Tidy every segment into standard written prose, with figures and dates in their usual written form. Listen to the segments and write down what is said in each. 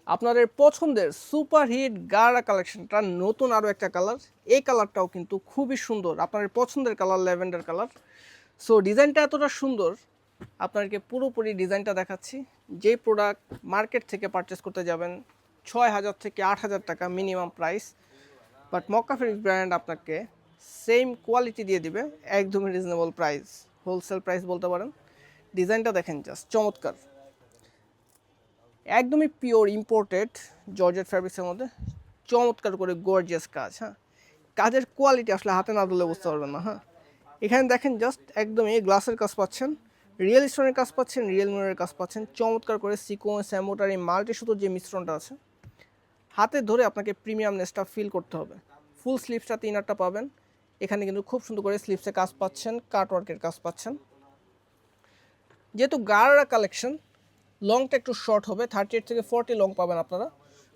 আপনাদের পছন্দের সুপারহিট গাড়া কালেকশনটা নতুন আরও একটা কালার। এই কালারটাও কিন্তু খুবই সুন্দর, আপনাদের পছন্দের কালার, ল্যাভেন্ডার কালার। সো ডিজাইনটা এতটা সুন্দর, আপনাদেরকে পুরোপুরি ডিজাইনটা দেখাচ্ছি। যে প্রোডাক্ট মার্কেট থেকে পারচেস করতে যাবেন 6,000 থেকে 8,000 টাকা minimum price, but Mecca fabrics brand আপনাকে সেম কোয়ালিটি দিয়ে দিবে একদমই রিজনেবল প্রাইস, হোলসেল প্রাইস বলতে পারেন। ডিজাইনটা দেখেন জাস্ট চমৎকার, একদমই পিওর ইম্পোর্টেড জর্জেট ফ্যাব্রিক্সের মধ্যে চমৎকার করে গর্জিয়াস কাজ। হ্যাঁ, কাজের কোয়ালিটি আসলে হাতে না ধরলে বুঝতে পারবেন না। হ্যাঁ, এখানে দেখেন জাস্ট একদমই গ্লাসের কাজ পাচ্ছেন, রিয়েল স্টোনের কাজ পাচ্ছেন, রিয়েল মিররের কাজ পাচ্ছেন, চমৎকার করে সিকোয়েন্স এমোটার এই মাল্টি সুতোর যে মিশ্রণটা আছে, হাতে ধরে আপনাকে প্রিমিয়ামনেসটা ফিল করতে হবে। ফুল স্লিভসটাতে ইনারটা পাবেন, এখানে কিন্তু খুব সুন্দর করে স্লিভসে কাজ পাচ্ছেন, কাটওয়ার্কের কাজ পাচ্ছেন। যেহেতু গাড়া কালেকশন, লংটা একটু শর্ট হবে, 38 থেকে 40 লং পাবেন আপনারা।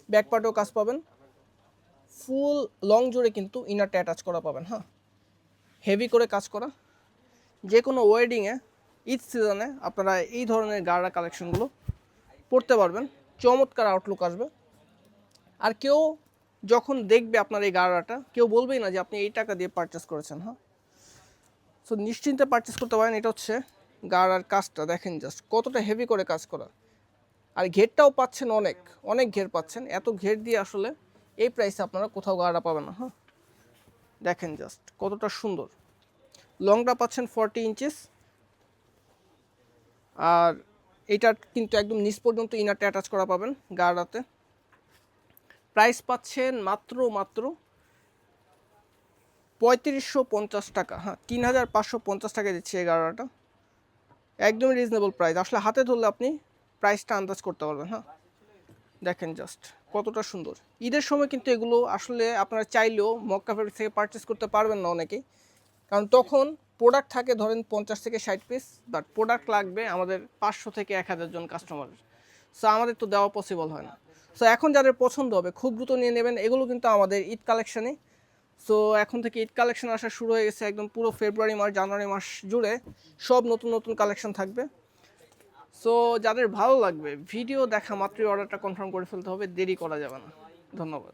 ব্যাক পার্টেও কাজ পাবেন, ফুল লং জুড়ে কিন্তু ইনারটা অ্যাটাচ করা পাবেন। হ্যাঁ, হেভি করে কাজ করা। যে কোনো ওয়েডিংয়ে, ঈদ সিজনে আপনারা এই ধরনের গাড়া কালেকশনগুলো পরতে পারবেন, চমৎকার আউটলুক আসবে। আর কেউ যখন দেখবে আপনার এই গাড়াটা, কেউ বলবেই না যে আপনি এই টাকা দিয়ে পারচেস করেছেন। হ্যাঁ, সো নিশ্চিন্তে পারচেস করতে পারেন। এটা হচ্ছে গাড়ার কাজটা দেখেন জাস্ট কতটা হেভি করে কাজ করা, আর ঘেরটাও পাচ্ছেন, অনেক অনেক ঘের পাচ্ছেন। এত ঘের দিয়ে আসলে এই প্রাইসে আপনারা কোথাও গাড়া পাবেন না। হ্যাঁ, দেখেন জাস্ট কতটা সুন্দর। লংটা পাচ্ছেন 40 ইঞ্চিস, আর এটা কিন্তু একদম নিচ পর্যন্ত ইনারটা অ্যাটাচ করা পাবেন গাড়াতে। প্রাইস পাচ্ছেন মাত্র 3550 টাকা। হ্যাঁ, 3550 টাকা দিচ্ছে এই গাড়াটা, একদমই রিজনেবল প্রাইস। আসলে হাতে ধরলে আপনি প্রাইসটা আন্দাজ করতে পারবেন। হ্যাঁ, দেখেন জাস্ট কতটা সুন্দর। ঈদের সময় কিন্তু এগুলো আসলে আপনারা চাইলেও মক্কা ফেব্রিক্স থেকে পারচেস করতে পারবেন না অনেকেই, কারণ তখন প্রোডাক্ট থাকে ধরেন 50 থেকে 60 পিস, বাট প্রোডাক্ট লাগবে আমাদের 500 থেকে 1000 জন কাস্টমারের। সো আমাদের তো দেওয়া পসিবল হয় না। সো এখন যাদের পছন্দ হবে খুব দ্রুত নিয়ে নেবেন। এগুলো কিন্তু আমাদের ঈদ কালেকশানে। সো এখন থেকে ঈদ কালেকশন আসা শুরু হয়ে গেছে, একদম পুরো ফেব্রুয়ারি মাস, জানুয়ারি মাস জুড়ে সব নতুন নতুন কালেকশন থাকবে। সো যাদের ভালো লাগবে ভিডিও দেখা মাত্রই অর্ডারটা কনফার্ম করে ফেলতে হবে, দেরি করা যাবে না। ধন্যবাদ।